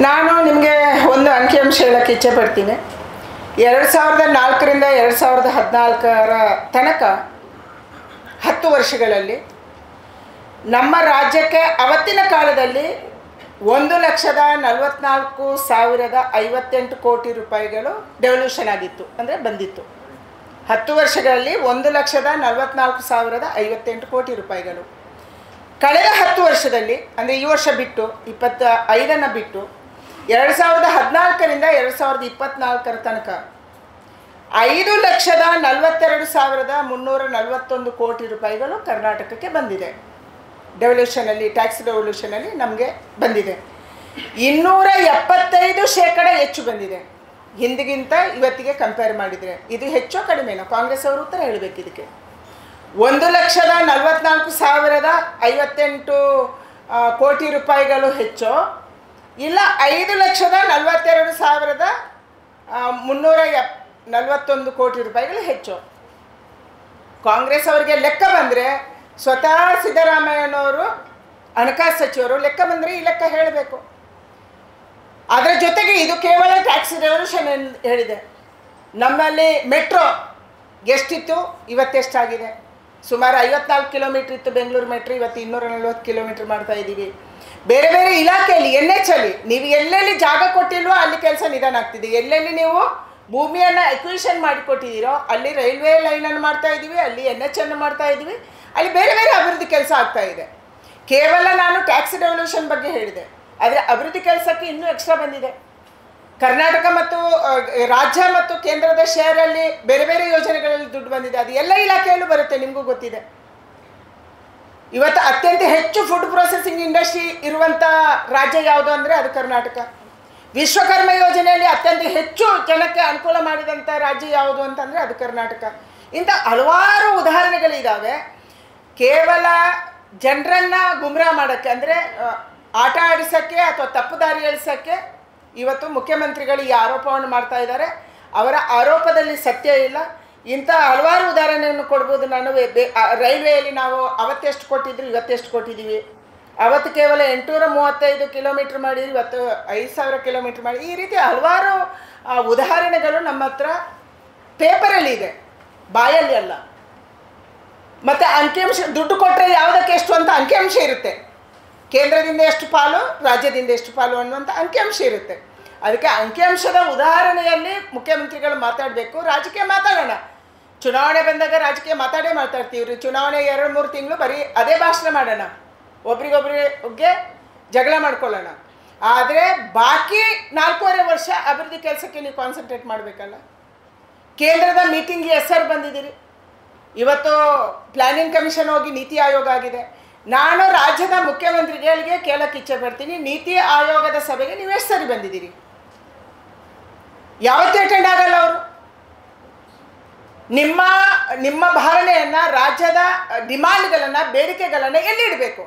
ನಾನು ನಿಮಗೆ ಒಂದು ಅಂಕಿಅಂಶ ಹೇಳಕ್ಕೆ ಇಚ್ಛೆ ಪಡ್ತೀನಿ. 2004ರಿಂದ 2014ರ ತನಕ 10 ವರ್ಷಗಳಲ್ಲಿ ನಮ್ಮ ರಾಜ್ಯಕ್ಕೆ ಅವತ್ತಿನ ಕಾಲದಲ್ಲಿ 1,44,058 ಕೋಟಿ ರೂಪಾಯಿಗಳು ಡೆವಲ್ಯೂಷನ್ ಆಗಿತ್ತು, ಅಂದರೆ ಬಂದಿತ್ತು. 10 ವರ್ಷಗಳಲ್ಲಿ 1,44,058 ಕೋಟಿ ರೂಪಾಯಿಗಳು. ಕಳೆದ 10 ವರ್ಷದಲ್ಲಿ, ಅಂದರೆ ಈ ವರ್ಷ ಬಿಟ್ಟು 25ನ್ನು ಬಿಟ್ಟು 2014ರಿಂದ 2024ರ ತನಕ 5,42,341 ಕೋಟಿ ರೂಪಾಯಿಗಳು ಕರ್ನಾಟಕಕ್ಕೆ ಬಂದಿದೆ. ಡೆವಲ್ಯೂಷನಲ್ಲಿ, ಟ್ಯಾಕ್ಸ್ ಡೆವಲ್ಯೂಷನಲ್ಲಿ ನಮಗೆ ಬಂದಿದೆ. 275% ಹೆಚ್ಚು ಬಂದಿದೆ ಹಿಂದಿಗಿಂತ ಇವತ್ತಿಗೆ ಕಂಪೇರ್ ಮಾಡಿದರೆ. ಇದು ಹೆಚ್ಚೋ ಕಡಿಮೆನೋ? ಕಾಂಗ್ರೆಸ್ ಅವರು ಉತ್ತರ ಹೇಳಬೇಕು ಇದಕ್ಕೆ. 1,44,058 ಕೋಟಿ ರೂಪಾಯಿಗಳು ಹೆಚ್ಚೋ ಇಲ್ಲ 5,42,341 ಕೋಟಿ ರೂಪಾಯಿಗಳು ಹೆಚ್ಚು? ಕಾಂಗ್ರೆಸ್ ಅವರಿಗೆ ಲೆಕ್ಕ ಬಂದರೆ, ಸ್ವತಃ ಸಿದ್ದರಾಮಯ್ಯನವರು ಹಣಕಾಸು ಸಚಿವರು ಲೆಕ್ಕ ಬಂದರೆ ಈ ಲೆಕ್ಕ ಹೇಳಬೇಕು. ಅದರ ಜೊತೆಗೆ ಇದು ಕೇವಲ ಟ್ಯಾಕ್ಸ್ ರೆವಲ್ಯೂಷನ್ ಹೇಳಿದೆ. ನಮ್ಮಲ್ಲಿ ಮೆಟ್ರೋ ಎಷ್ಟಿತ್ತು, ಇವತ್ತೆಷ್ಟಾಗಿದೆ? ಸುಮಾರು 54 ಕಿಲೋಮೀಟ್ರ್ ಇತ್ತು ಬೆಂಗಳೂರು ಮೆಟ್ರೋ, ಇವತ್ತು 240 ಕಿಲೋಮೀಟ್ರ್ ಮಾಡ್ತಾ ಇದ್ದೀವಿ. ಬೇರೆ ಬೇರೆ ಇಲಾಖೆಯಲ್ಲಿ, NH ಅಲ್ಲಿ ನೀವು ಎಲ್ಲೆಲ್ಲಿ ಜಾಗ ಕೊಟ್ಟಿಲ್ವೋ ಅಲ್ಲಿ ಕೆಲಸ ನಿಧಾನ ಆಗ್ತಿದೆ. ಎಲ್ಲೆಲ್ಲಿ ನೀವು ಭೂಮಿಯನ್ನು ಎಕ್ವಿಷನ್ ಮಾಡಿಕೊಟ್ಟಿದ್ದೀರೋ ಅಲ್ಲಿ ರೈಲ್ವೆ ಲೈನನ್ನು ಮಾಡ್ತಾ ಇದ್ದೀವಿ, ಅಲ್ಲಿ NH ಅನ್ನು ಮಾಡ್ತಾ ಇದ್ದೀವಿ, ಅಲ್ಲಿ ಬೇರೆ ಬೇರೆ ಅಭಿವೃದ್ಧಿ ಕೆಲಸ ಆಗ್ತಾ ಇದೆ. ಕೇವಲ ನಾನು ಟ್ಯಾಕ್ಸ್ ಡೆವಲ್ಯೂಷನ್ ಬಗ್ಗೆ ಹೇಳಿದೆ, ಆದರೆ ಅಭಿವೃದ್ಧಿ ಕೆಲಸಕ್ಕೆ ಇನ್ನೂ ಎಕ್ಸ್ಟ್ರಾ ಬಂದಿದೆ. ಕರ್ನಾಟಕ ಮತ್ತು ರಾಜ್ಯ ಮತ್ತು ಕೇಂದ್ರದ ಶೇರಲ್ಲಿ ಬೇರೆ ಬೇರೆ ಯೋಜನೆಗಳಲ್ಲಿ ದುಡ್ಡು ಬಂದಿದೆ. ಅದು ಎಲ್ಲ ಇಲಾಖೆಯಲ್ಲೂ ಬರುತ್ತೆ, ನಿಮಗೂ ಗೊತ್ತಿದೆ. ಇವತ್ತು ಅತ್ಯಂತ ಹೆಚ್ಚು ಫುಡ್ ಪ್ರೊಸೆಸಿಂಗ್ ಇಂಡಸ್ಟ್ರಿ ಇರುವಂಥ ರಾಜ್ಯ ಯಾವುದು ಅಂದರೆ ಅದು ಕರ್ನಾಟಕ. ವಿಶ್ವಕರ್ಮ ಯೋಜನೆಯಲ್ಲಿ ಅತ್ಯಂತ ಹೆಚ್ಚು ಜನಕ್ಕೆ ಅನುಕೂಲ ಮಾಡಿದಂಥ ರಾಜ್ಯ ಯಾವುದು ಅಂತಂದರೆ ಅದು ಕರ್ನಾಟಕ. ಇಂಥ ಹಲವಾರು ಉದಾಹರಣೆಗಳಿದ್ದಾವೆ. ಕೇವಲ ಜನರನ್ನು ಗುಮ್ರಾ ಮಾಡೋಕ್ಕೆ, ಅಂದರೆ ಆಟ ಆಡಿಸೋಕ್ಕೆ ಅಥವಾ ತಪ್ಪು ದಾರಿ ಎಳಿಸೋಕ್ಕೆ ಇವತ್ತು ಮುಖ್ಯಮಂತ್ರಿಗಳು ಈ ಆರೋಪವನ್ನು ಮಾಡ್ತಾ ಇದ್ದಾರೆ. ಅವರ ಆರೋಪದಲ್ಲಿ ಸತ್ಯ ಇಲ್ಲ. ಇಂಥ ಹಲವಾರು ಉದಾಹರಣೆಯನ್ನು ಕೊಡ್ಬೋದು. ನಾನು ರೈಲ್ವೆಯಲ್ಲಿ ನಾವು ಅವತ್ತೆಷ್ಟು ಕೊಟ್ಟಿದ್ರು, ಇವತ್ತೆಷ್ಟು ಕೊಟ್ಟಿದ್ದೀವಿ. ಅವತ್ತು ಕೇವಲ 835 ಕಿಲೋಮೀಟ್ರ್ ಮಾಡಿದ್ವಿ, ಇವತ್ತು 5,000 ಕಿಲೋಮೀಟ್ರ್ ಮಾಡಿ. ಈ ರೀತಿ ಹಲವಾರು ಉದಾಹರಣೆಗಳು ನಮ್ಮ ಹತ್ರ ಪೇಪರಲ್ಲಿ ಇದೆ, ಬಾಯಲ್ಲಿ ಅಲ್ಲ. ಮತ್ತು ಅಂಕಿಅಂಶ, ದುಡ್ಡು ಕೊಟ್ಟರೆ ಯಾವುದಕ್ಕೆ ಎಷ್ಟು ಅಂತ ಅಂಕಿಅಂಶ ಇರುತ್ತೆ. ಕೇಂದ್ರದಿಂದ ಎಷ್ಟು ಪಾಲು, ರಾಜ್ಯದಿಂದ ಎಷ್ಟು ಪಾಲು ಅನ್ನುವಂಥ ಅಂಕಿಅಂಶ ಇರುತ್ತೆ. ಅದಕ್ಕೆ ಅಂಕಿಅಂಶದ ಉದಾಹರಣೆಯಲ್ಲಿ ಮುಖ್ಯಮಂತ್ರಿಗಳು ಮಾತಾಡಬೇಕು. ರಾಜಕೀಯ ಮಾತಾಡೋಣ, ಚುನಾವಣೆ ಬಂದಾಗ ರಾಜಕೀಯ ಮಾತಾಡ್ತೀವಿ. ಚುನಾವಣೆ 2-3 ತಿಂಗಳು ಬರೀ ಅದೇ ಭಾಷಣ ಮಾಡೋಣ, ಒಬ್ರಿಗೊಬ್ರಿಗೆ ಜಗಳ ಮಾಡ್ಕೊಳ್ಳೋಣ. ಆದರೆ ಬಾಕಿ 4.5 ವರ್ಷ ಅಭಿವೃದ್ಧಿ ಕೆಲಸಕ್ಕೆ ನೀವು ಕಾನ್ಸಂಟ್ರೇಟ್ ಮಾಡಬೇಕಲ್ಲ. ಕೇಂದ್ರದ ಮೀಟಿಂಗ್ಗೆ ಹೆಸರು ಬಂದಿದ್ದೀರಿ, ಇವತ್ತು ಪ್ಲ್ಯಾನಿಂಗ್ ಕಮಿಷನ್ ಹೋಗಿ ನೀತಿ ಆಯೋಗ ಆಗಿದೆ. ನಾನು ರಾಜ್ಯದ ಮುಖ್ಯಮಂತ್ರಿಗಳಿಗೆ ಕೇಳಕ್ಕೆ ಇಚ್ಛೆ ಪಡ್ತೀನಿ, ನೀತಿ ಆಯೋಗದ ಸಭೆಗೆ ನೀವು ಎಷ್ಟು ಸರಿ ಬಂದಿದ್ದೀರಿ? ಯಾವತ್ತೂ ಅಟೆಂಡ್ ಆಗಲ್ಲ ಅವರು. ನಿಮ್ಮ ಭಾವನೆಯನ್ನು, ರಾಜ್ಯದ ಡಿಮಾಂಡ್ಗಳನ್ನು, ಬೇಡಿಕೆಗಳನ್ನು ಎಲ್ಲಿ ಇಡಬೇಕು?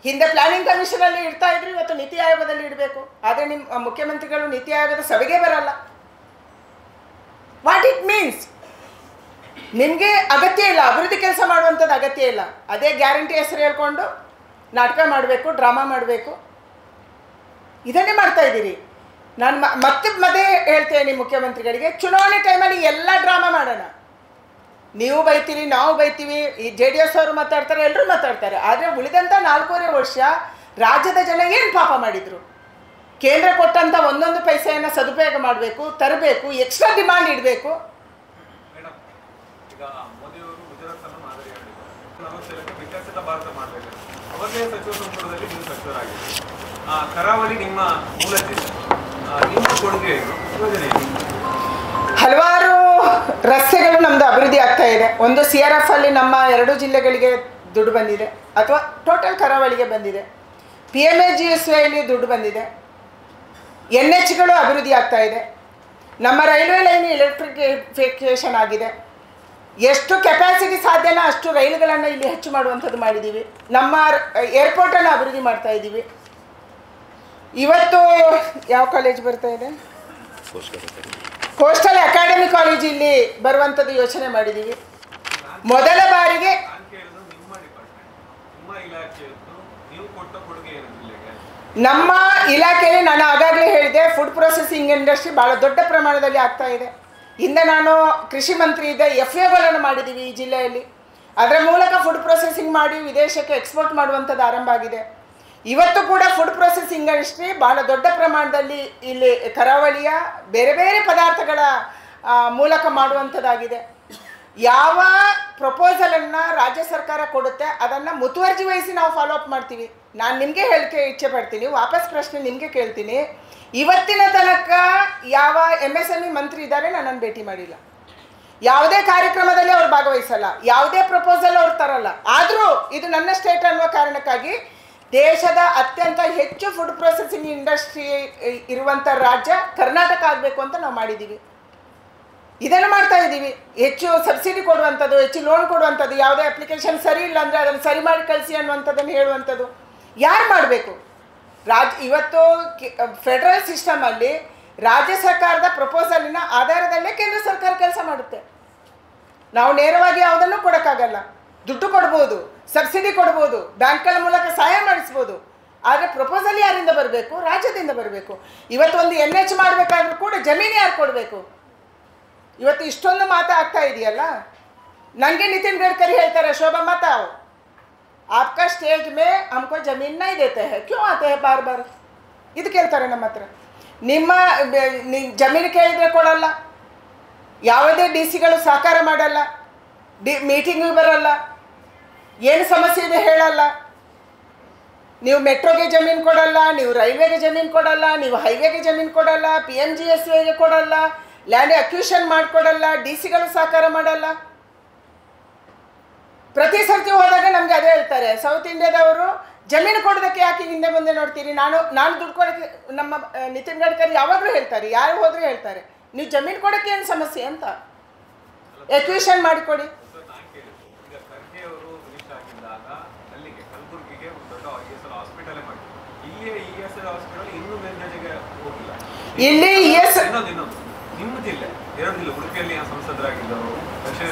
ಹಿಂದೆ ಪ್ಲ್ಯಾನಿಂಗ್ ಕಮಿಷನಲ್ಲಿ ಇಡ್ತಾ ಇದ್ರು, ಇವತ್ತು ನೀತಿ ಆಯೋಗದಲ್ಲಿ ಇಡಬೇಕು. ಆದರೆ ನಿಮ್ಮ ಮುಖ್ಯಮಂತ್ರಿಗಳು ನೀತಿ ಆಯೋಗದ ಸಭೆಗೆ ಬರಲ್ಲ. What it means? ನಿಮಗೆ ಅಗತ್ಯ ಇಲ್ಲ, ಅಭಿವೃದ್ಧಿ ಕೆಲಸ ಮಾಡುವಂಥದ್ದು ಅಗತ್ಯ ಇಲ್ಲ. ಅದೇ ಗ್ಯಾರಂಟಿ ಹೆಸರು ಹೇಳ್ಕೊಂಡು ನಾಟಕ ಮಾಡಬೇಕು, ಡ್ರಾಮಾ ಮಾಡಬೇಕು, ಇದನ್ನೇ ಮಾಡ್ತಾ ಇದ್ದೀರಿ. ನಾನು ಮತ್ತೆ ಹೇಳ್ತೇನೆ ಮುಖ್ಯಮಂತ್ರಿಗಳಿಗೆ, ಚುನಾವಣೆ ಟೈಮಲ್ಲಿ ಎಲ್ಲ ಡ್ರಾಮಾ ಮಾಡೋಣ. ನೀವು ಬೈತೀರಿ, ನಾವು ಬೈತೀವಿ, ಈ JDS ಅವರು ಮಾತಾಡ್ತಾರೆ, ಎಲ್ಲರೂ ಮಾತಾಡ್ತಾರೆ. ಆದರೆ ಉಳಿದಂಥ 4.5 ವರ್ಷ ರಾಜ್ಯದ ಜನ ಏನು ಪಾಪ ಮಾಡಿದರು? ಕೇಂದ್ರ ಕೊಟ್ಟಂಥ ಒಂದೊಂದು ಪೈಸೆಯನ್ನು ಸದುಪಯೋಗ ಮಾಡಬೇಕು, ತರಬೇಕು, ಎಕ್ಸ್ಟ್ರಾ ಡಿಮಾಂಡ್ ಇಡಬೇಕು. ಕರಾವಳಿ ನಿಮ್ಮ ಮೂಲ ಜಿಲ್ಲೆ, ನಿಮ್ಮ ಕೊಡುಗೆ ಹಲವಾರು ರಸ್ತೆಗಳು ನಮ್ಮದು ಅಭಿವೃದ್ಧಿ ಆಗ್ತಾ ಇದೆ. ಒಂದು CRF ಅಲ್ಲಿ ನಮ್ಮ 2 ಜಿಲ್ಲೆಗಳಿಗೆ ದುಡ್ಡು ಬಂದಿದೆ, ಅಥವಾ ಟೋಟಲ್ ಕರಾವಳಿಗೆ ಬಂದಿದೆ. PMAGSYಯಲ್ಲಿ ದುಡ್ಡು ಬಂದಿದೆ. NHಗಳು ಅಭಿವೃದ್ಧಿ ಆಗ್ತಾ ಇದೆ. ನಮ್ಮ ರೈಲ್ವೆ ಲೈನ್ ಎಲೆಕ್ಟ್ರಿಫಿಕೇಷನ್ ಆಗಿದೆ. ಎಷ್ಟು ಕೆಪಾಸಿಟಿ ಸಾಧ್ಯನೋ ಅಷ್ಟು ರೈಲುಗಳನ್ನು ಇಲ್ಲಿ ಹೆಚ್ಚು ಮಾಡುವಂಥದ್ದು ಮಾಡಿದ್ದೀವಿ. ನಮ್ಮ ಏರ್ಪೋರ್ಟನ್ನು ಅಭಿವೃದ್ಧಿ ಮಾಡ್ತಾ ಇದ್ದೀವಿ. ಇವತ್ತು ಯಾವ ಕಾಲೇಜ್ ಬರ್ತಾ ಇದೆ? ಕೋಸ್ಟಲ್ ಅಕಾಡೆಮಿ ಕಾಲೇಜ್ ಇಲ್ಲಿ ಬರುವಂಥದ್ದು ಯೋಚನೆ ಮಾಡಿದ್ದೀವಿ. ಮೊದಲ ಬಾರಿಗೆ ನಮ್ಮ ಇಲಾಖೆಯಲ್ಲಿ ನಾನು ಫುಡ್ ಪ್ರೊಸೆಸಿಂಗ್ ಇಂಡಸ್ಟ್ರಿ ಭಾಳ ದೊಡ್ಡ ಪ್ರಮಾಣದಲ್ಲಿ ಆಗ್ತಾ ಇದೆ. ಹಿಂದೆ ನಾನು ಕೃಷಿ ಮಂತ್ರಿ ಇದ್ದೆ, FAOಗಳನ್ನು ಮಾಡಿದ್ದೀವಿ ಈ ಜಿಲ್ಲೆಯಲ್ಲಿ. ಅದರ ಮೂಲಕ ಫುಡ್ ಪ್ರೊಸೆಸಿಂಗ್ ಮಾಡಿ ವಿದೇಶಕ್ಕೆ ಎಕ್ಸ್ಪೋರ್ಟ್ ಮಾಡುವಂಥದ್ದು ಆರಂಭ ಆಗಿದೆ. ಇವತ್ತು ಕೂಡ ಫುಡ್ ಪ್ರೊಸೆಸಿಂಗ್ ಇಂಡಸ್ಟ್ರಿ ಭಾಳ ದೊಡ್ಡ ಪ್ರಮಾಣದಲ್ಲಿ ಇಲ್ಲಿ ಕರಾವಳಿಯ ಬೇರೆ ಬೇರೆ ಪದಾರ್ಥಗಳ ಮೂಲಕ ಮಾಡುವಂಥದ್ದಾಗಿದೆ. ಯಾವ ಪ್ರಪೋಸಲನ್ನು ರಾಜ್ಯ ಸರ್ಕಾರ ಕೊಡುತ್ತೆ ಅದನ್ನು ಮುತುವರ್ಜಿ ವಹಿಸಿ ನಾವು ಫಾಲೋ ಅಪ್ ಮಾಡ್ತೀವಿ. ನಾನು ನಿಮಗೆ ಹೇಳಿಕೆ ಇಚ್ಛೆ ಪಡ್ತೀನಿ, ವಾಪಸ್ ಪ್ರಶ್ನೆ ನಿಮಗೆ ಕೇಳ್ತೀನಿ. ಇವತ್ತಿನ ತನಕ ಯಾವ MSME ಮಂತ್ರಿ ಇದ್ದಾರೆ ನನ್ನನ್ನು ಭೇಟಿ ಮಾಡಿಲ್ಲ, ಯಾವುದೇ ಕಾರ್ಯಕ್ರಮದಲ್ಲಿ ಅವ್ರು ಭಾಗವಹಿಸಲ್ಲ, ಯಾವುದೇ ಪ್ರಪೋಸಲ್ ಅವ್ರು ತರಲ್ಲ. ಆದರೂ ಇದು ನನ್ನ ಸ್ಟೇಟ್ ಅನ್ನುವ ಕಾರಣಕ್ಕಾಗಿ ದೇಶದ ಅತ್ಯಂತ ಹೆಚ್ಚು ಫುಡ್ ಪ್ರೊಸೆಸಿಂಗ್ ಇಂಡಸ್ಟ್ರಿ ಇರುವಂಥ ರಾಜ್ಯ ಕರ್ನಾಟಕ ಆಗಬೇಕು ಅಂತ ನಾವು ಮಾಡಿದ್ದೀವಿ. ಇದನ್ನು ಮಾಡ್ತಾ ಇದ್ದೀವಿ. ಹೆಚ್ಚು ಸಬ್ಸಿಡಿ ಕೊಡುವಂಥದ್ದು, ಹೆಚ್ಚು ಲೋನ್ ಕೊಡುವಂಥದ್ದು, ಯಾವುದೇ ಅಪ್ಲಿಕೇಶನ್ ಸರಿ ಇಲ್ಲ ಅಂದರೆ ಅದನ್ನು ಸರಿ ಮಾಡಿ ಕಳಿಸಿ ಅನ್ನುವಂಥದ್ದನ್ನು ಹೇಳುವಂಥದ್ದು ಯಾರು ಮಾಡಬೇಕು? ಇವತ್ತು ಫೆಡರಲ್ ಸಿಸ್ಟಮಲ್ಲಿ ರಾಜ್ಯ ಸರ್ಕಾರದ ಪ್ರಪೋಸಲಿನ ಆಧಾರದಲ್ಲೇ ಕೇಂದ್ರ ಸರ್ಕಾರ ಕೆಲಸ ಮಾಡುತ್ತೆ. ನಾವು ನೇರವಾಗಿ ಯಾವುದನ್ನು ಕೊಡೋಕ್ಕಾಗಲ್ಲ. ದುಡ್ಡು ಕೊಡ್ಬೋದು, ಸಬ್ಸಿಡಿ ಕೊಡ್ಬೋದು, ಬ್ಯಾಂಕ್ಗಳ ಮೂಲಕ ಸಹಾಯ ಮಾಡಿಸ್ಬೋದು, ಆದರೆ ಪ್ರಪೋಸಲ್ ಯಾರಿಂದ ಬರಬೇಕು? ರಾಜ್ಯದಿಂದ ಬರಬೇಕು. ಇವತ್ತು ಒಂದು NH ಮಾಡಬೇಕಾದ್ರೂ ಕೂಡ ಜಮೀನು ಯಾರು ಕೊಡಬೇಕು? ಇವತ್ತು ಇಷ್ಟೊಂದು ಮಾತಾಗ್ತಾ ಇದೆಯಲ್ಲ. ನನಗೆ ನಿತಿನ್ ಗಡ್ಕರಿ ಹೇಳ್ತಾರೆ, ಶೋಭಾ ಮಾತಾವ್ आपका स्टेट में हमको ज़मीन नहीं देते हैं, क्यों आते हैं बार बार? ಇದು ಕೇಳ್ತಾರೆ ನಮ್ಮ ಹತ್ರ. ನಿಮ್ಮ ಜಮೀನು ಕೇಳಿದರೆ ಕೊಡಲ್ಲ, ಯಾವುದೇ DC ಗಳು ಸಹಕಾರ ಮಾಡಲ್ಲ, ಮೀಟಿಂಗಿಗೆ ಬರಲ್ಲ, ಏನು ಸಮಸ್ಯೆ ಇದೆ ಹೇಳಲ್ಲ. ನೀವು ಮೆಟ್ರೋಗೆ ಜಮೀನು ಕೊಡಲ್ಲ, ನೀವು ರೈಲ್ವೆಗೆ ಜಮೀನು ಕೊಡಲ್ಲ, ನೀವು ಹೈವೇಗೆ ಜಮೀನು ಕೊಡಲ್ಲ, PMGSWಗೆ ಕೊಡಲ್ಲ, ಲ್ಯಾಂಡ್ ಅಕ್ವಿಷನ್ ಮಾಡಿಕೊಡಲ್ಲ, DC ಗಳು ಸಹಕಾರ ಮಾಡಲ್ಲ. ಪ್ರತಿ ಸರ್ತಿ ಹೋದಾಗ ನಮಗೆ ಅದೇ ಹೇಳ್ತಾರೆ, ಸೌತ್ ಇಂಡಿಯಾದವರು ಜಮೀನು ಕೊಡೋದಕ್ಕೆ ಯಾಕೆ ಹಿಂದೆ ಮುಂದೆ ನೋಡ್ತೀರಿ? ನಾನು ದುಡ್ಡು ಕೊಡೋಕ್ಕೆ ನಮ್ಮ ನಿತಿನ್ ಗಡ್ಕರಿ ಯಾವಾಗಲೂ ಹೇಳ್ತಾರೆ, ಯಾರು ಹೋದರೂ ಹೇಳ್ತಾರೆ, ನೀವು ಜಮೀನು ಕೊಡೋಕ್ಕೆ ಏನು ಸಮಸ್ಯೆ ಅಂತ, ಎಕ್ವಿಷನ್ ಮಾಡಿಕೊಡಿ. ಇಲ್ಲಿ ನಿಮ್ಮ ಜಿಲ್ಲೆ 2 ಜಿಲ್ಲೆ, ಉಡುಪಿಯಲ್ಲಿ ಸಂಸದರಾಗಿದ್ದರು,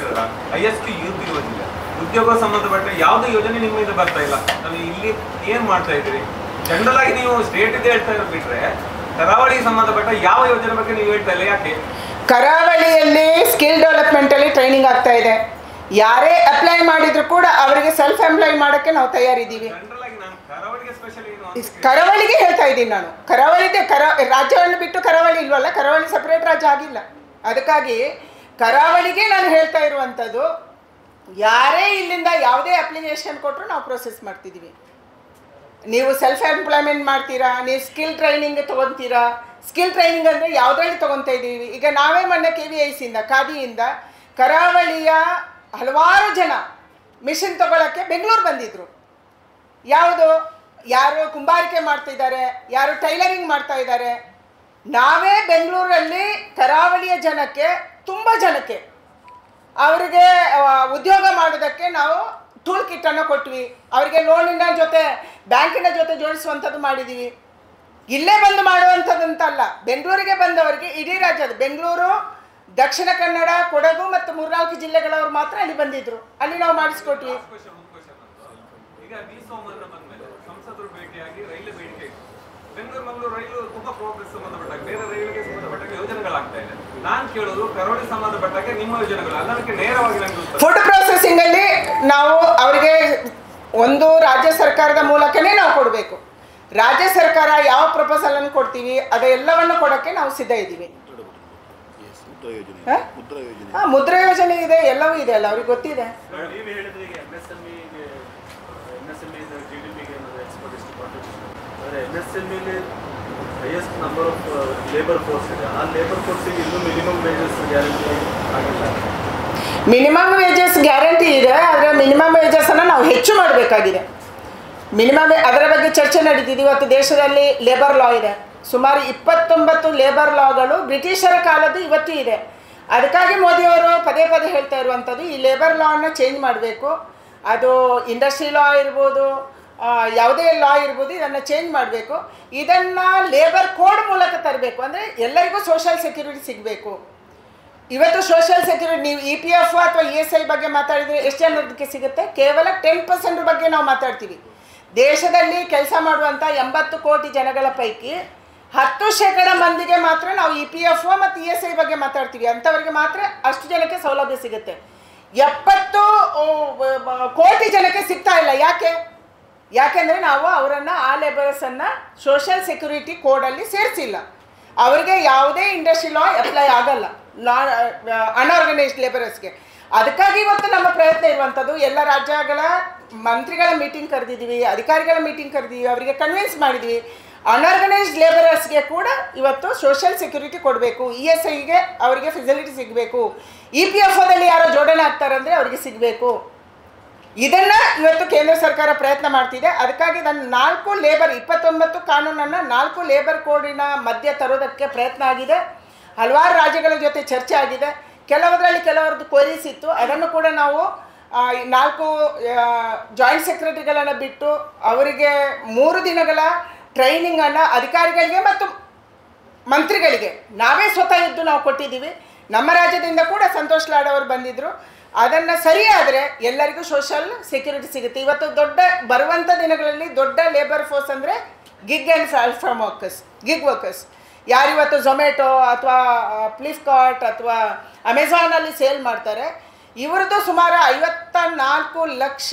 ISQ ಯೂತ್ ಇರುವ ಜಿಲ್ಲೆ, ಉದ್ಯೋಗ ಸಂಬಂಧಪಟ್ಟ ಯಾವುದೇ ಯೋಜನೆ ನಿಮ್ಮಿಂದ ಬರ್ತಾ ಇಲ್ಲ. ನಾವು ಇಲ್ಲಿ ಏನ್ ಮಾಡ್ತಾ ಇದ್ದೀರಿ? ಜನರಲ್ ಆಗಿ ನೀವು ಸ್ಟೇಟ್ ಇದೆ ಹೇಳ್ತಾ ಇರೋ ಬಿಟ್ರೆ ಕರಾವಳಿಗೆ ಸಂಬಂಧಪಟ್ಟ ಯಾವ ಯೋಜನೆ ಬಗ್ಗೆ ನೀವು ಹೇಳ್ತಾ ಇಲ್ಲ, ಯಾಕೆ? ಕರಾವಳಿಯಲ್ಲಿ ಸ್ಕಿಲ್ ಡೆವಲಪ್ಮೆಂಟ್ ಅಲ್ಲಿ ಟ್ರೈನಿಂಗ್ ಆಗ್ತಾ ಇದೆ. ಯಾರೇ ಅಪ್ಲೈ ಮಾಡಿದ್ರು ಕೂಡ ಅವರಿಗೆ ಸೆಲ್ಫ್ ಎಂಪ್ಲಾಯ್ ಮಾಡೋಕ್ಕೆ ನಾವು ತಯಾರಿದ್ದೀವಿ. ಕರಾವಳಿಗೆ ಹೇಳ್ತಾ ಇದ್ದೀನಿ ನಾನು. ರಾಜ್ಯವನ್ನು ಬಿಟ್ಟು ಕರಾವಳಿ ಇಲ್ವಲ್ಲ, ಕರಾವಳಿ ಸಪ್ರೇಟ್ ರಾಜ್ಯ ಆಗಿಲ್ಲ. ಅದಕ್ಕಾಗಿ ಕರಾವಳಿಗೆ ನಾನು ಹೇಳ್ತಾ ಇರುವಂಥದ್ದು, ಯಾರೇ ಇಲ್ಲಿಂದ ಯಾವುದೇ ಅಪ್ಲಿಕೇಶನ್ ಕೊಟ್ಟರು ನಾವು ಪ್ರೋಸೆಸ್ ಮಾಡ್ತಿದ್ದೀವಿ. ನೀವು ಸೆಲ್ಫ್ ಎಂಪ್ಲಾಯ್ಮೆಂಟ್ ಮಾಡ್ತೀರಾ, ನೀವು ಸ್ಕಿಲ್ ಟ್ರೈನಿಂಗ್ ತೊಗೊತೀರಾ. ಸ್ಕಿಲ್ ಟ್ರೈನಿಂಗ್ ಅಂದರೆ ಯಾವುದ್ರಲ್ಲಿ ತೊಗೊತಾ ಇದ್ದೀವಿ? ಈಗ ನಾವೇ ಮೊನ್ನೆ KVICಯಿಂದ ಖಾದಿಯಿಂದ ಕರಾವಳಿಯ ಹಲವಾರು ಜನ ಮಿಷನ್ ತೊಗೊಳಕ್ಕೆ ಬೆಂಗಳೂರು ಬಂದಿದ್ದರು. ಯಾರು ಕುಂಬಾರಿಕೆ ಮಾಡ್ತಿದ್ದಾರೆ, ಯಾರು ಟೈಲರಿಂಗ್ ಮಾಡ್ತಾ ಇದ್ದಾರೆ. ನಾವೇ ಬೆಂಗಳೂರಲ್ಲಿ ಕರಾವಳಿಯ ಜನಕ್ಕೆ, ತುಂಬ ಜನಕ್ಕೆ ಅವರಿಗೆ ಉದ್ಯೋಗ ಮಾಡೋದಕ್ಕೆ ನಾವು ಟೂಲ್ ಕಿಟ್ಟನ್ನು ಕೊಟ್ವಿ. ಅವರಿಗೆ ಲೋನಿನ ಜೊತೆ ಬ್ಯಾಂಕಿನ ಜೊತೆ ಜೋಡಿಸುವಂಥದ್ದು ಮಾಡಿದ್ದೀವಿ. ಇಲ್ಲೇ ಬಂದು ಮಾಡುವಂಥದ್ದಂತಲ್ಲ, ಬೆಂಗಳೂರಿಗೆ ಬಂದವರಿಗೆ ಇಡೀ ರಾಜ್ಯದ ಬೆಂಗಳೂರು, ದಕ್ಷಿಣ ಕನ್ನಡ, ಕೊಡಗು ಮತ್ತು 3-4 ಜಿಲ್ಲೆಗಳವರು ಮಾತ್ರ ಅಲ್ಲಿ ಬಂದಿದ್ರು. ಅಲ್ಲಿ ನಾವು ಮಾಡಿಸ್ಕೊಟ್ವಿ. ಸಂಸದರು ಭೇಟಿಯಾಗಿ ರೈಲು ಬೇಡಿಕೆ ಬೆಂಗಳೂರು ಮಂಗಳೂರು ರೈಲು ತುಂಬಾ ಪ್ರೋಗ್ರೆಸ್ ಸಂಬಂಧಪಟ್ಟಾಗ ಬೇರೆ ರೈಲಿಗೆ ಸಂಬಂಧಪಟ್ಟಾಗ ಯೋಜನೆಗಳಾಗ್ತಾ ಇದೆ. ನಾನು ಕೇಳೋದು ಕರಾವಳಿ ಸಂಬಂಧಪಟ್ಟಾಗ ನಿಮ್ಮ ಯೋಜನೆಗಳು ಅದಕ್ಕೆ ನೇರವಾಗಿ ನನಗೆ ಫುಡ್ ಪ್ರೊಸೆಸಿಂಗ್ ಅಲ್ಲಿ ನಾವು ಅವರಿಗೆ ಒಂದು ರಾಜ್ಯ ಸರ್ಕಾರದ ಮೂಲಕನೇ ನಾವು ಕೊಡಬೇಕು. ರಾಜ್ಯ ಸರ್ಕಾರ ಯಾವ ಪ್ರಪೋಸಲ್ ಅನ್ನು ಕೊಡ್ತೀವಿ ಅದೆಲ್ಲವನ್ನು ಕೊಡೋಕ್ಕೆ ನಾವು ಸಿದ್ಧ ಇದ್ದೀವಿ. ಮುದ್ರಾ ಯೋಜನೆ ಇದೆ, ಎಲ್ಲವೂ ಇದೆ ಅಲ್ಲ, ಅವ್ರಿಗೆ ಗೊತ್ತಿದೆ. MSME highest number of labor force ಇದೆ. ಆ ಲೇಬರ್ ಫೋರ್ಸಿಗೆ ಇನ್ನೂ ಮಿನಿಮಮ್ ವೇಜಸ್ ಗ್ಯಾರಂಟಿ ಆಗಿಲ್ಲ. ಮಿನಿಮಮ್ ವೇಜಸ್ ಗ್ಯಾರಂಟಿ ಇದೆ, ಆದರೆ ಮಿನಿಮಮ್ ವೇಜಸನ್ನು ನಾವು ಹೆಚ್ಚು ಮಾಡಬೇಕಾಗಿದೆ. ಅದರ ಬಗ್ಗೆ ಚರ್ಚೆ ನಡೀತಿದೆ. ಇವತ್ತು ದೇಶದಲ್ಲಿ ಲೇಬರ್ ಲಾ ಇದೆ, ಸುಮಾರು 29 ಲೇಬರ್ ಲಾಗಳು ಬ್ರಿಟಿಷರ ಕಾಲದ್ದು ಇವತ್ತು ಇದೆ. ಅದಕ್ಕಾಗಿ ಮೋದಿಯವರು ಪದೇ ಪದೇ ಹೇಳ್ತಾ ಇರುವಂಥದ್ದು ಈ ಲೇಬರ್ ಲಾವನ್ನು ಚೇಂಜ್ ಮಾಡಬೇಕು. ಅದು ಇಂಡಸ್ಟ್ರಿ ಲಾ ಇರ್ಬೋದು, ಯಾವುದೇ ಲಾ ಇರ್ಬೋದು, ಇದನ್ನು ಚೇಂಜ್ ಮಾಡಬೇಕು. ಇದನ್ನು ಲೇಬರ್ ಕೋಡ್ ಮೂಲಕ ತರಬೇಕು. ಅಂದರೆ ಎಲ್ಲರಿಗೂ ಸೋಷಿಯಲ್ ಸೆಕ್ಯೂರಿಟಿ ಸಿಗಬೇಕು. ಇವತ್ತು ಸೋಷಿಯಲ್ ಸೆಕ್ಯೂರಿಟಿ ನೀವು EPF ಅಥವಾ ESI ಬಗ್ಗೆ ಮಾತಾಡಿದರೆ ಎಷ್ಟು ಜನಕ್ಕೆ ಸಿಗುತ್ತೆ? ಕೇವಲ 10% ಬಗ್ಗೆ ನಾವು ಮಾತಾಡ್ತೀವಿ. ದೇಶದಲ್ಲಿ ಕೆಲಸ ಮಾಡುವಂಥ 80 ಕೋಟಿ ಜನಗಳ ಪೈಕಿ 10% ಮಂದಿಗೆ ಮಾತ್ರ ನಾವು EPF ಮತ್ತು ESI ಬಗ್ಗೆ ಮಾತಾಡ್ತೀವಿ, ಅಂಥವ್ರಿಗೆ ಮಾತ್ರ ಅಷ್ಟು ಜನಕ್ಕೆ ಸೌಲಭ್ಯ ಸಿಗುತ್ತೆ. 70 ಕೋಟಿ ಜನಕ್ಕೆ ಸಿಗ್ತಾ ಇಲ್ಲ. ಯಾಕೆಂದರೆ ನಾವು ಅವರನ್ನು ಆ ಲೇಬರ್ಸನ್ನು ಸೋಷಿಯಲ್ ಸೆಕ್ಯೂರಿಟಿ ಕೋಡಲ್ಲಿ ಸೇರಿಸಿಲ್ಲ. ಅವರಿಗೆ ಯಾವುದೇ ಇಂಡಸ್ಟ್ರಿ ಲಾ ಅಪ್ಲೈ ಆಗಲ್ಲ ಅನ್ಆರ್ಗನೈಸ್ಡ್ ಲೇಬರರ್ಸ್ಗೆ. ಅದಕ್ಕಾಗಿ ಇವತ್ತು ನಮ್ಮ ಪ್ರಯತ್ನ ಇರುವಂಥದ್ದು, ಎಲ್ಲ ರಾಜ್ಯಗಳ ಮಂತ್ರಿಗಳ ಮೀಟಿಂಗ್ ಕರೆದಿದ್ದೀವಿ, ಅಧಿಕಾರಿಗಳ ಮೀಟಿಂಗ್ ಕರೆದಿದ್ದೀವಿ, ಅವರಿಗೆ ಕನ್ವಿನ್ಸ್ ಮಾಡಿದ್ವಿ. ಅನ್ಆರ್ಗನೈಸ್ಡ್ ಲೇಬರರ್ಸ್ಗೆ ಕೂಡ ಇವತ್ತು ಸೋಷಿಯಲ್ ಸೆಕ್ಯೂರಿಟಿ ಕೊಡಬೇಕು, ESIಗೆ ಅವರಿಗೆ ಫೆಸಿಲಿಟಿ ಸಿಗಬೇಕು, EPFದಲ್ಲಿ ಯಾರೋ ಜೋಡಣೆ ಆಗ್ತಾರಂದರೆ ಅವರಿಗೆ ಸಿಗಬೇಕು. ಇದನ್ನು ಇವತ್ತು ಕೇಂದ್ರ ಸರ್ಕಾರ ಪ್ರಯತ್ನ ಮಾಡ್ತಿದೆ. ಅದಕ್ಕಾಗಿ ನಾನು 4 ಲೇಬರ್ 29 ಕಾನೂನನ್ನು 4 ಲೇಬರ್ ಕೋಡಿನ ಮಧ್ಯೆ ತರೋದಕ್ಕೆ ಪ್ರಯತ್ನ ಆಗಿದೆ. ಹಲವಾರು ರಾಜ್ಯಗಳ ಜೊತೆ ಚರ್ಚೆ ಆಗಿದೆ. ಕೆಲವರದ್ದು ಕ್ವರೀಸ್ ಇತ್ತು, ಅದನ್ನು ಕೂಡ ನಾವು 4 ಜಾಯಿಂಟ್ ಸೆಕ್ರೆಟರಿಗಳನ್ನು ಬಿಟ್ಟು ಅವರಿಗೆ 3 ದಿನಗಳ ಟ್ರೈನಿಂಗನ್ನು ಅಧಿಕಾರಿಗಳಿಗೆ ಮತ್ತು ಮಂತ್ರಿಗಳಿಗೆ ನಾವೇ ಸ್ವತಃ ಇದ್ದು ನಾವು ಕೊಟ್ಟಿದ್ದೀವಿ. ನಮ್ಮ ರಾಜ್ಯದಿಂದ ಕೂಡ ಸಂತೋಷ್ ಲಾಡ್ ಅವರು ಬಂದಿದ್ದರು. ಅದನ್ನು ಸರಿಯಾದರೆ ಎಲ್ಲರಿಗೂ ಸೋಷಲ್ ಸೆಕ್ಯೂರಿಟಿ ಸಿಗುತ್ತೆ. ಇವತ್ತು ಬರುವಂಥ ದಿನಗಳಲ್ಲಿ ದೊಡ್ಡ ಲೇಬರ್ ಫೋರ್ಸ್ ಅಂದರೆ ಗಿಗ್ ಆ್ಯಂಡ್ ಪ್ಲಾಟ್ಫಾರ್ಮ್ ವರ್ಕರ್ಸ್ ಯಾರಿವತ್ತು ಝೊಮ್ಯಾಟೊ ಅಥವಾ ಫ್ಲಿಪ್ಕಾರ್ಟ್ ಅಥವಾ ಅಮೆಝಾನಲ್ಲಿ ಸೇಲ್ ಮಾಡ್ತಾರೆ, ಇವರದ್ದು ಸುಮಾರು 54 ಲಕ್ಷ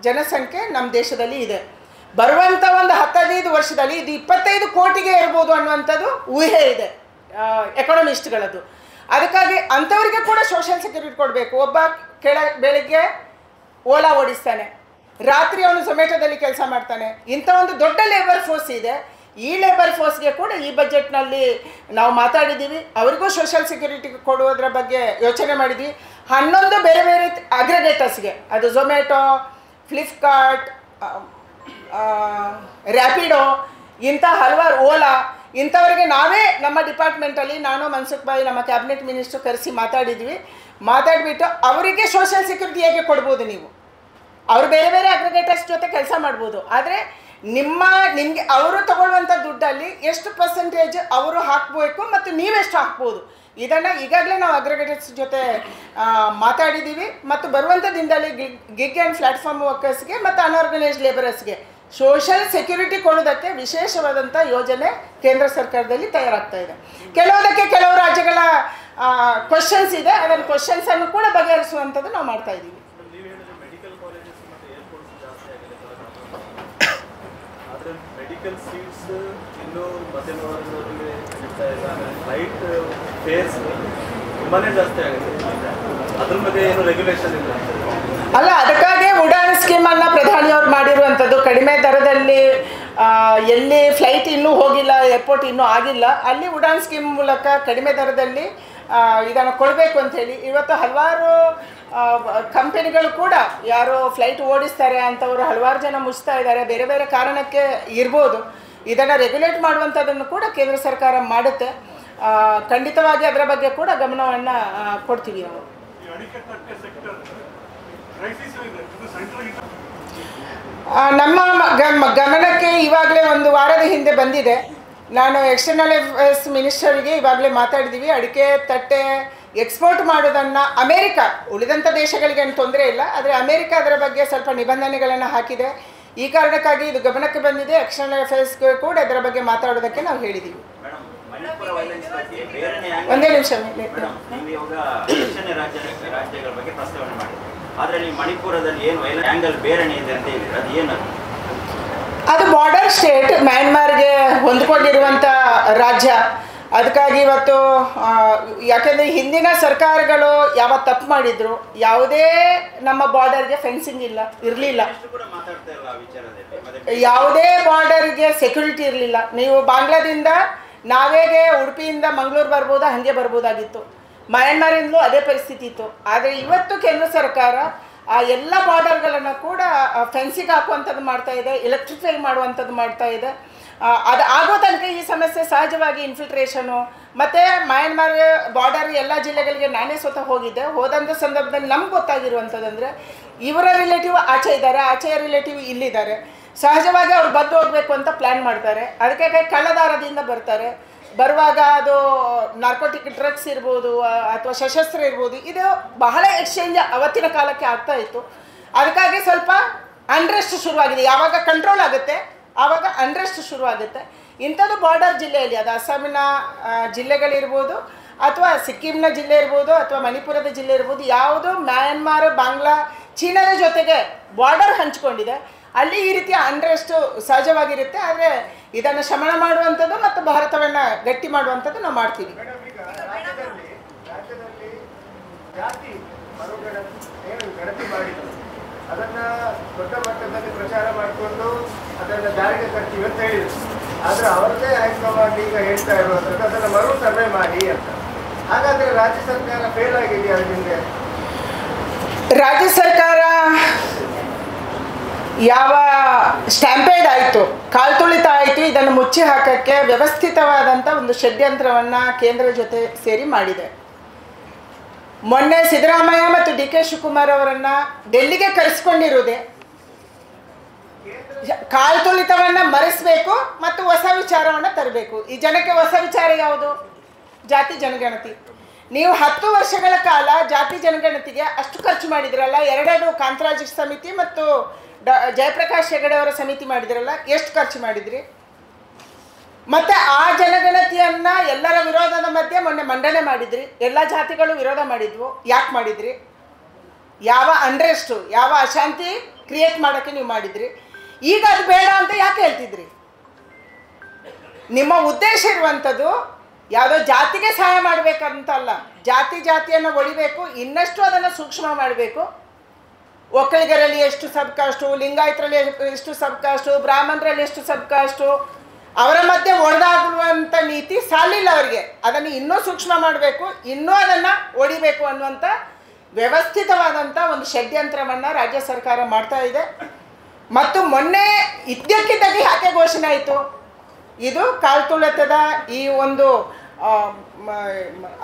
ಜನಸಂಖ್ಯೆ ನಮ್ಮ ದೇಶದಲ್ಲಿ ಇದೆ. ಬರುವಂಥ ಒಂದು 15 ವರ್ಷದಲ್ಲಿ ಇದು 25 ಕೋಟಿಗೆ ಇರ್ಬೋದು ಅನ್ನುವಂಥದ್ದು ಊಹೆ ಇದೆ ಎಕಾನಮಿಸ್ಟ್ಗಳದ್ದು. ಅದಕ್ಕಾಗಿ ಅಂಥವ್ರಿಗೆ ಕೂಡ ಸೋಷಿಯಲ್ ಸೆಕ್ಯೂರಿಟಿ ಕೊಡಬೇಕು. ಒಬ್ಬ ಬೆಳಿಗ್ಗೆ ಓಲಾ ಓಡಿಸ್ತಾನೆ, ರಾತ್ರಿ ಅವನು ಝೊಮ್ಯಾಟೊದಲ್ಲಿ ಕೆಲಸ ಮಾಡ್ತಾನೆ. ಇಂಥ ಒಂದು ದೊಡ್ಡ ಲೇಬರ್ ಫೋರ್ಸ್ ಇದೆ. ಈ ಲೇಬರ್ ಫೋರ್ಸ್ಗೆ ಕೂಡ ಈ ಬಜೆಟ್ನಲ್ಲಿ ನಾವು ಮಾತಾಡಿದ್ದೀವಿ. ಅವರಿಗೂ ಸೋಷಿಯಲ್ ಸೆಕ್ಯೂರಿಟಿ ಕೊಡುವುದರ ಬಗ್ಗೆ ಯೋಚನೆ ಮಾಡಿದ್ವಿ. 11 ಬೇರೆ ಬೇರೆ ಅಗ್ರಿಗೇಟರ್ಸ್ಗೆ, ಅದು ಝೊಮ್ಯಾಟೊ, ಫ್ಲಿಪ್ಕಾರ್ಟ್, ರ್ಯಾಪಿಡೋ, ಇಂಥ ಹಲವಾರು ಓಲಾ, ಇಂಥವರಿಗೆ ನಾವೇ ನಮ್ಮ ಡಿಪಾರ್ಟ್ಮೆಂಟಲ್ಲಿ ನಾನು ಮನ್ಸುಖ್ ಭಾಯ್ ನಮ್ಮ ಕ್ಯಾಬಿನೆಟ್ ಮಿನಿಸ್ಟ್ರು ಕರೆಸಿ ಮಾತಾಡಿಬಿಟ್ಟು ಅವರಿಗೆ ಸೋಷಿಯಲ್ ಸೆಕ್ಯೂರಿಟಿ ಹೇಗೆ ಕೊಡ್ಬೋದು, ನೀವು ಅವರು ಬೇರೆ ಬೇರೆ ಅಗ್ರಿಗೇಟರ್ಸ್ ಜೊತೆ ಕೆಲಸ ಮಾಡ್ಬೋದು, ಆದರೆ ನಿಮಗೆ ಅವರು ತಗೊಳ್ಳುವಂಥ ದುಡ್ಡಲ್ಲಿ ಎಷ್ಟು ಪರ್ಸೆಂಟೇಜ್ ಅವರು ಹಾಕಬೇಕು ಮತ್ತು ನೀವೆಷ್ಟು ಹಾಕ್ಬೋದು, ಇದನ್ನು ಈಗಾಗಲೇ ನಾವು ಅಗ್ರಿಗೇಟರ್ಸ್ ಜೊತೆ ಮಾತಾಡಿದ್ದೀವಿ. ಮತ್ತು ಬರುವಂಥ ದಿನದಲ್ಲಿ ಗಿಗ್ ಆ್ಯಂಡ್ ಪ್ಲಾಟ್ಫಾರ್ಮ್ ವರ್ಕರ್ಸ್ಗೆ ಮತ್ತು ಅನ್ಆರ್ಗನೈಸ್ಡ್ ಲೇಬರರ್ಸ್ಗೆ ಸೋಷಿಯಲ್ ಸೆಕ್ಯೂರಿಟಿ ಕೊಡೋದಕ್ಕೆ ವಿಶೇಷವಾದಂಥ ಯೋಜನೆ ಕೇಂದ್ರ ಸರ್ಕಾರದಲ್ಲಿ ತಯಾರಾಗ್ತಾ ಇದೆ. ಕೆಲವು ರಾಜ್ಯಗಳ ಕ್ವಶನ್ಸ್ ಇದೆ, ಅದನ್ನು ಕ್ವಶನ್ಸನ್ನು ಕೂಡ ಬಗೆಹರಿಸುವಂಥದ್ದು ನಾವು ಮಾಡ್ತಾ ಇದ್ದೀವಿ. ಮೆಡಿಕಲ್ ಸೀಟ್ಸ್ ಇನ್ನೂ ಮಧ್ಯಮ ವರ್ಗದವರಿಗೆ ಸಿಗ್ತಾ ಇಲ್ಲ, ಫ್ಲೈಟ್ ಫೇರ್ಸ್ ತುಂಬಾನೇ ಜಾಸ್ತಿ ಆಗುತ್ತೆ, ಅದ್ರ ಬಗ್ಗೆ ಏನು ರೆಗ್ಯುಲೇಷನ್ ಇಲ್ಲ ಅಲ್ಲ. ಅದಕ್ಕಾಗಿ ಉಡಾನ್ ಸ್ಕೀಮನ್ನು ಪ್ರಧಾನಿಯವರು ಮಾಡಿರುವಂಥದ್ದು. ಕಡಿಮೆ ದರದಲ್ಲಿ ಎಲ್ಲಿ ಫ್ಲೈಟ್ ಇನ್ನೂ ಹೋಗಿಲ್ಲ, ಏರ್ಪೋರ್ಟ್ ಇನ್ನೂ ಆಗಿಲ್ಲ, ಅಲ್ಲಿ ಉಡಾನ್ ಸ್ಕೀಮ್ ಮೂಲಕ ಕಡಿಮೆ ದರದಲ್ಲಿ ಇದನ್ನು ಕೊಡಬೇಕು ಅಂಥೇಳಿ ಇವತ್ತು ಹಲವಾರು ಕಂಪನಿಗಳು ಕೂಡ ಯಾರು ಫ್ಲೈಟ್ ಓಡಿಸ್ತಾರೆ ಅಂಥವರು ಹಲವಾರು ಜನ ಮುಚ್ತಾ ಇದ್ದಾರೆ. ಬೇರೆ ಬೇರೆ ಕಾರಣಕ್ಕೆ ಇರ್ಬೋದು. ಇದನ್ನು ರೆಗ್ಯುಲೇಟ್ ಮಾಡುವಂಥದ್ದನ್ನು ಕೂಡ ಕೇಂದ್ರ ಸರ್ಕಾರ ಮಾಡುತ್ತೆ. ಖಂಡಿತವಾಗಿ ಅದರ ಬಗ್ಗೆ ಕೂಡ ಗಮನವನ್ನು ಕೊಡ್ತೀವಿ ನಾವು. ನಮ್ಮ ಗಮನಕ್ಕೆ ಇವಾಗಲೇ 1 ವಾರದ ಹಿಂದೆ ಬಂದಿದೆ. ನಾನು ಎಕ್ಸ್ಟರ್ನಲ್ ಅಫೇರ್ಸ್ ಮಿನಿಸ್ಟರಿಗೆ ಇವಾಗಲೇ ಮಾತಾಡಿದ್ದೀವಿ. ಅಡಿಕೆ ತಟ್ಟೆ ಎಕ್ಸ್ಪೋರ್ಟ್ ಮಾಡೋದನ್ನು ಅಮೇರಿಕಾ, ಉಳಿದಂಥ ದೇಶಗಳಿಗೆ ಏನು ತೊಂದರೆ ಇಲ್ಲ, ಆದರೆ ಅಮೇರಿಕಾ ಅದರ ಬಗ್ಗೆ ಸ್ವಲ್ಪ ನಿಬಂಧನೆಗಳನ್ನು ಹಾಕಿದೆ. ಈ ಕಾರಣಕ್ಕಾಗಿ ಇದು ಗಮನಕ್ಕೆ ಬಂದಿದೆ. ಎಕ್ಸ್ಟರ್ನಲ್ ಅಫೇರ್ಸ್ಗೆ ಕೂಡ ಇದರ ಬಗ್ಗೆ ಮಾತಾಡೋದಕ್ಕೆ ನಾವು ಹೇಳಿದ್ದೀವಿ. ಒಂದೇ ನಿಮಿಷ. ಅದು ಬಾರ್ಡರ್ ಸ್ಟೇಟ್, ಮ್ಯಾನ್ಮಾರ್ಗೆ ಹೊಂದ್ಕೊಂಡಿರುವಂಥ ರಾಜ್ಯ. ಅದಕ್ಕಾಗಿ ಇವತ್ತು ಯಾಕೆಂದರೆ ಹಿಂದಿನ ಸರ್ಕಾರಗಳು ಯಾವ ತಪ್ಪು ಮಾಡಿದ್ರು, ಯಾವುದೇ ನಮ್ಮ ಬಾರ್ಡರ್ಗೆ ಫೆನ್ಸಿಂಗ್ ಇರಲಿಲ್ಲ, ಯಾವುದೇ ಬಾರ್ಡರ್ಗೆ ಸೆಕ್ಯೂರಿಟಿ ಇರಲಿಲ್ಲ. ನೀವು ಬಾಂಗ್ಲಾದಿಂದ ನಾವೇಗೆ ಉಡುಪಿಯಿಂದ ಮಂಗಳೂರು ಬರ್ಬೋದಾ, ಹಾಗೆ ಬರ್ಬೋದಾಗಿತ್ತು. ಮಯನ್ಮಾರಿಂದಲೂ ಅದೇ ಪರಿಸ್ಥಿತಿ ಇತ್ತು. ಆದರೆ ಇವತ್ತು ಕೇಂದ್ರ ಸರ್ಕಾರ ಆ ಎಲ್ಲ ಬಾರ್ಡರ್ಗಳನ್ನು ಕೂಡ ಫೆನ್ಸಿಂಗ್ ಹಾಕುವಂಥದ್ದು ಮಾಡ್ತಾ ಇದೆ, ಎಲೆಕ್ಟ್ರಿಫೈ ಮಾಡುವಂಥದ್ದು ಮಾಡ್ತಾ ಇದೆ. ಅದು ಆಗೋ ತನಕ ಈ ಸಮಸ್ಯೆ ಸಹಜವಾಗಿ ಇನ್ಫಿಲ್ಟ್ರೇಷನು ಮತ್ತು ಮಯನ್ಮಾರ್ ಬಾರ್ಡರ್ ಎಲ್ಲ ಜಿಲ್ಲೆಗಳಿಗೆ ನಾನೇ ಸ್ವತಃ ಹೋದಂಥ ಸಂದರ್ಭದಲ್ಲಿ ನಮ್ಗೆ ಗೊತ್ತಾಗಿರುವಂಥದ್ದಂದರೆ ಇವರ ರಿಲೇಟಿವ್ ಆಚೆ ಇದ್ದಾರೆ, ಆಚೆಯ ರಿಲೇಟಿವ್ ಇಲ್ಲಿದ್ದಾರೆ. ಸಹಜವಾಗಿ ಅವ್ರು ಬಂದು ಹೋಗಬೇಕು ಅಂತ ಪ್ಲ್ಯಾನ್ ಮಾಡ್ತಾರೆ. ಅದಕ್ಕೆ ಕಳ್ಳದಾರದಿಂದ ಬರ್ತಾರೆ. ಬರುವಾಗ ಅದು ನಾರ್ಕೋಟಿಕ್ ಡ್ರಗ್ಸ್ ಇರ್ಬೋದು ಅಥವಾ ಸಶಸ್ತ್ರ ಇರ್ಬೋದು, ಇದು ಬಹಳ ಎಕ್ಸ್ಚೇಂಜ್ ಅವತ್ತಿನ ಕಾಲಕ್ಕೆ ಆಗ್ತಾ ಇತ್ತು. ಅದಕ್ಕಾಗಿ ಸ್ವಲ್ಪ ಅನ್ರೆಸ್ಟ್ ಶುರುವಾಗಿದೆ. ಯಾವಾಗ ಕಂಟ್ರೋಲ್ ಆಗುತ್ತೆ ಆವಾಗ ಅನ್ರೆಸ್ಟ್ ಶುರುವಾಗುತ್ತೆ. ಇಂಥದ್ದು ಬಾರ್ಡರ್ ಜಿಲ್ಲೆಯಲ್ಲಿ, ಅದು ಅಸ್ಸಾಮಿನ ಜಿಲ್ಲೆಗಳಿರ್ಬೋದು ಅಥವಾ ಸಿಕ್ಕಿಂನ ಜಿಲ್ಲೆ ಇರ್ಬೋದು ಅಥವಾ ಮಣಿಪುರದ ಜಿಲ್ಲೆ ಇರ್ಬೋದು, ಯಾವುದು ಮ್ಯಾನ್ಮಾರ್, ಬಾಂಗ್ಲಾ, ಚೀನಾದ ಜೊತೆಗೆ ಬಾರ್ಡರ್ ಹಂಚಿಕೊಂಡಿದೆ, ಅಲ್ಲಿ ಈ ರೀತಿಯ ಅನ್ರೆಸ್ಟು ಸಹಜವಾಗಿರುತ್ತೆ. ಆದರೆ ಇದನ್ನು ಶಮನ ಮಾಡುವಂಥದ್ದು ಮತ್ತು ಭಾರತವನ್ನು ಗಟ್ಟಿ ಮಾಡುವಂಥದ್ದು ನಾವು ಮಾಡ್ತೀವಿ. ಜಾತಿ ಗಣತಿ ಮಾಡಿದ್ರು, ಅದನ್ನು ದೊಡ್ಡ ಮಟ್ಟದಲ್ಲಿ ಪ್ರಚಾರ ಮಾಡಿಕೊಂಡು ಅದನ್ನು ಜಾರಿಗೆ ತರ್ತೀವಿ ಅಂತ ಹೇಳಿದರು. ಆದರೆ ಅವರದೇ ಹೈಕಮಾಂಡ್ ಈಗ ಹೇಳ್ತಾ ಇರುವಂಥದ್ದು ಅದನ್ನು ಮರು ಸರ್ವೆ ಮಾಡಿ ಅಂತ. ಹಾಗಾದರೆ ರಾಜ್ಯ ಸರ್ಕಾರ ಫೇಲ್ ಆಗಿದೆಯಾ? ಅದರಿಂದ ರಾಜ್ಯ ಸರ್ಕಾರ ಯಾವ ಸ್ಟ್ಯಾಂಪೇಡ್ ಆಯಿತು, ಕಾಲ್ತುಳಿತ ಆಯಿತು, ಇದನ್ನು ಮುಚ್ಚಿ ಹಾಕೋಕ್ಕೆ ವ್ಯವಸ್ಥಿತವಾದಂಥ ಒಂದು ಷಡ್ಯಂತ್ರವನ್ನು ಕೇಂದ್ರ ಜೊತೆ ಸೇರಿ ಮಾಡಿದೆ. ಮೊನ್ನೆ ಸಿದ್ದರಾಮಯ್ಯ ಮತ್ತು ಡಿ ಕೆ ಶಿವಕುಮಾರ್ ಅವರನ್ನು ಡೆಲ್ಲಿಗೆ ಕರೆಸ್ಕೊಂಡಿರುವುದೇ ಕಾಲ್ತುಳಿತವನ್ನು ಮರೆಸಬೇಕು ಮತ್ತು ಹೊಸ ವಿಚಾರವನ್ನು ತರಬೇಕು. ಈ ಜನಕ್ಕೆ ಹೊಸ ವಿಚಾರ ಯಾವುದು? ಜಾತಿ ಜನಗಣತಿ. ನೀವು 10 ವರ್ಷಗಳ ಕಾಲ ಜಾತಿ ಜನಗಣತಿಗೆ ಅಷ್ಟು ಖರ್ಚು ಮಾಡಿದ್ರಲ್ಲ, 2 ಕಾಂತರಾಜ್ ಸಮಿತಿ ಮತ್ತು ಜಯಪ್ರಕಾಶ್ ಹೆಗಡೆ ಅವರ ಸಮಿತಿ ಮಾಡಿದ್ರಲ್ಲ, ಎಷ್ಟು ಖರ್ಚು ಮಾಡಿದ್ರಿ? ಮತ್ತು ಆ ಜನಗಣತಿಯನ್ನು ಎಲ್ಲರ ವಿರೋಧದ ಮಧ್ಯೆ ಮೊನ್ನೆ ಮಂಡನೆ ಮಾಡಿದ್ರಿ, ಎಲ್ಲ ಜಾತಿಗಳು ವಿರೋಧ ಮಾಡಿದ್ವು. ಯಾಕೆ ಮಾಡಿದ್ರಿ? ಯಾವ ಅನ್ರೆಸ್ಟು, ಯಾವ ಅಶಾಂತಿ ಕ್ರಿಯೇಟ್ ಮಾಡೋಕ್ಕೆ ನೀವು ಮಾಡಿದ್ರಿ. ಈಗ ಅದು ಬೇಡ ಅಂತ ಯಾಕೆ ಹೇಳ್ತಿದ್ರಿ? ನಿಮ್ಮ ಉದ್ದೇಶ ಇರುವಂಥದ್ದು ಯಾವುದೋ ಜಾತಿಗೆ ಸಹಾಯ ಮಾಡಬೇಕಂತಲ್ಲ, ಜಾತಿಯನ್ನು ಒಡಿಬೇಕು, ಇನ್ನಷ್ಟು ಅದನ್ನು ಸೂಕ್ಷ್ಮ ಮಾಡಬೇಕು. ಒಕ್ಕಲಿಗರಲ್ಲಿ ಎಷ್ಟು ಸಬ್ಕಾಸ್ಟು, ಲಿಂಗಾಯತರಲ್ಲಿ ಎಷ್ಟು ಸಬ್ಕಾಸ್ಟು, ಬ್ರಾಹ್ಮಣರಲ್ಲಿ ಎಷ್ಟು ಸಬ್ಕಾಸ್ಟು, ಅವರ ಮಧ್ಯೆ ಒಡೆದಾಗುವಂಥ ನೀತಿ ಸಾಲಿಲ್ಲ ಅವರಿಗೆ. ಅದನ್ನು ಇನ್ನೂ ಸೂಕ್ಷ್ಮ ಮಾಡಬೇಕು, ಇನ್ನೂ ಅದನ್ನು ಒಡಿಬೇಕು ಅನ್ನುವಂಥ ವ್ಯವಸ್ಥಿತವಾದಂಥ ಒಂದು ಷಡ್ಯಂತ್ರವನ್ನು ರಾಜ್ಯ ಸರ್ಕಾರ ಮಾಡ್ತಾ ಇದೆ. ಮತ್ತು ಮೊನ್ನೆ ಇದ್ದಕ್ಕಿದ್ದಾಗೆ ಯಾಕೆ ಘೋಷಣೆ ಆಯಿತು? ಇದು ಕಾಲ್ತುಳಿತದ ಈ ಒಂದು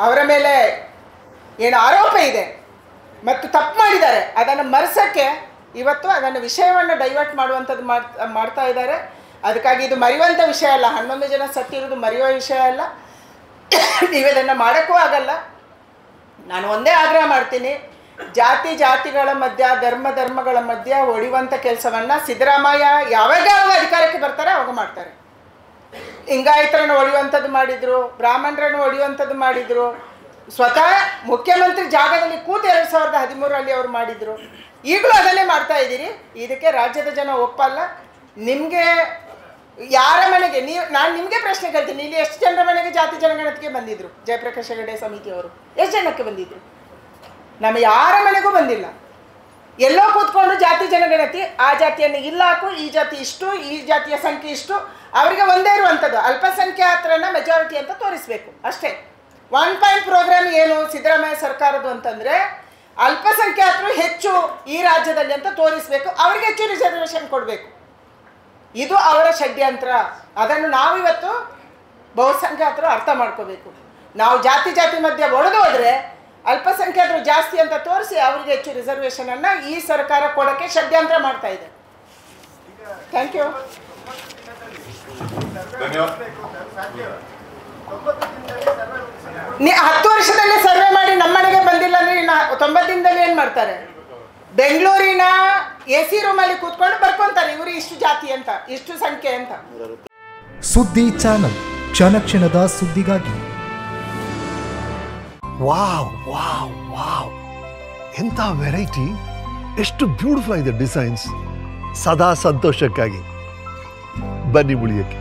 ಅವರ ಮೇಲೆ ಏನು ಆರೋಪ ಇದೆ ಮತ್ತು ತಪ್ಪು ಮಾಡಿದ್ದಾರೆ, ಅದನ್ನು ಮರೆಸೋಕ್ಕೆ ಇವತ್ತು ಅದನ್ನು ವಿಷಯವನ್ನು ಡೈವರ್ಟ್ ಮಾಡುವಂಥದ್ದು ಮಾಡ್ತಾ ಇದ್ದಾರೆ. ಅದಕ್ಕಾಗಿ ಇದು ಮರೆಯುವಂಥ ವಿಷಯ ಅಲ್ಲ. 11 ಜನ ಸತ್ತಿರೋದು ಮರೆಯುವ ವಿಷಯ ಅಲ್ಲ. ನೀವು ಇದನ್ನು ಮಾಡೋಕ್ಕೂ ಆಗಲ್ಲ. ನಾನು ಒಂದೇ ಆಗ್ರಹ ಮಾಡ್ತೀನಿ, ಜಾತಿಗಳ ಮಧ್ಯ, ಧರ್ಮಗಳ ಮಧ್ಯ ಹೊಡೆಯುವಂಥ ಕೆಲಸವನ್ನು ಸಿದ್ದರಾಮಯ್ಯ ಯಾವಾಗ ಅಧಿಕಾರಕ್ಕೆ ಬರ್ತಾರೆ ಅವಾಗ ಮಾಡ್ತಾರೆ. ಲಿಂಗಾಯತರನ್ನು ಹೊಡೆಯುವಂಥದ್ದು ಮಾಡಿದರು, ಬ್ರಾಹ್ಮಣರನ್ನು ಹೊಡೆಯುವಂಥದ್ದು ಮಾಡಿದರು. ಸ್ವತಃ ಮುಖ್ಯಮಂತ್ರಿ ಜಾಗದಲ್ಲಿ ಕೂತು 2013ರಲ್ಲಿ ಅವರು ಮಾಡಿದರು. ಈಗಲೂ ಅದನ್ನೇ ಮಾಡ್ತಾ ಇದ್ದೀರಿ. ಇದಕ್ಕೆ ರಾಜ್ಯದ ಜನ ಒಪ್ಪಲ್ಲ. ನಿಮಗೆ ಯಾರ ಮನೆಗೆ ನಾನು ನಿಮಗೆ ಪ್ರಶ್ನೆ ಕೇಳ್ತೀನಿ, ಇಲ್ಲಿ ಎಷ್ಟು ಜನರ ಮನೆಗೆ ಜಾತಿ ಜನಗಣತಿಗೆ ಬಂದಿದ್ರು? ಜಯಪ್ರಕಾಶ್ ಹೆಗಡೆ ಸಮಿತಿಯವರು ಎಷ್ಟು ಜನಕ್ಕೆ ಬಂದಿದ್ರು? ನಮ್ಮ ಯಾರ ಮನೆಗೂ ಬಂದಿಲ್ಲ. ಎಲ್ಲೋ ಕೂತ್ಕೊಂಡು ಜಾತಿ ಜನಗಣತಿ, ಆ ಜಾತಿಯನ್ನು ಇಲ್ಲ ಹಾಕು, ಈ ಜಾತಿ ಇಷ್ಟು, ಈ ಜಾತಿಯ ಸಂಖ್ಯೆ ಇಷ್ಟು, ಅವರಿಗೆ ಒಂದೇ ಇರುವಂಥದ್ದು ಅಲ್ಪಸಂಖ್ಯಾತರನ್ನ ಮೆಜಾರಿಟಿ ಅಂತ ತೋರಿಸಬೇಕು ಅಷ್ಟೇ. 1 ಪಾಯಿಂಟ್ ಪ್ರೋಗ್ರಾಮ್ ಏನು ಸಿದ್ದರಾಮಯ್ಯ ಸರ್ಕಾರದ್ದು ಅಂತಂದರೆ, ಅಲ್ಪಸಂಖ್ಯಾತರು ಹೆಚ್ಚು ಈ ರಾಜ್ಯದಲ್ಲಿ ಅಂತ ತೋರಿಸಬೇಕು, ಅವರಿಗೆ ಹೆಚ್ಚು ರಿಸರ್ವೇಷನ್ ಕೊಡಬೇಕು. ಇದು ಅವರ ಷಡ್ಯಂತ್ರ. ಅದನ್ನು ನಾವಿವತ್ತು ಬಹುಸಂಖ್ಯಾತರು ಅರ್ಥ ಮಾಡ್ಕೋಬೇಕು. ನಾವು ಜಾತಿ ಮಧ್ಯೆ ಒಡೆದು ಹೋದರೆ ಅಲ್ಪಸಂಖ್ಯಾತರು ಜಾಸ್ತಿ ಅಂತ ತೋರಿಸಿ ಅವರಿಗೆ ಹೆಚ್ಚು ರಿಸರ್ವೇಷನನ್ನು ಈ ಸರ್ಕಾರ ಕೊಡೋಕ್ಕೆ ಷಡ್ಯಂತ್ರ ಮಾಡ್ತಾ ಇದೆ. Thank you. 10 ವರ್ಷದಲ್ಲಿ ಸರ್ವೆ ಮಾಡಿ ನಮ್ಮನೆಗೆ ಬಂದಿಲ್ಲ ಅಂದರೆ ಇನ್ನು 90 ದಿನದಲ್ಲಿ ಏನು ಮಾಡ್ತಾರೆ? ಬೆಂಗಳೂರಿನ AC ರೂಮಲ್ಲಿ ಕೂತ್ಕೊಂಡು ಬರ್ಕೊಂತಾರೆ, ಇವರು ಇಷ್ಟು ಜಾತಿ ಅಂತ, ಇಷ್ಟು ಸಂಖ್ಯೆ ಅಂತ. ಸುದ್ದಿ ಚಾನಲ್, ಕ್ಷಣ ಕ್ಷಣದ ಸುದ್ದಿಗಾಗಿ. ವಾವ್ ವಾವ್ ವಾವ್, ಎಂಥ ವೆರೈಟಿ, ಎಷ್ಟು ಬ್ಯೂಟಿಫುಲ್ ಆಗಿದೆ ಡಿಸೈನ್ಸ್. ಸದಾ ಸಂತೋಷಕ್ಕಾಗಿ ಬನ್ನಿ ಉಳಿಯಕ್ಕೆ.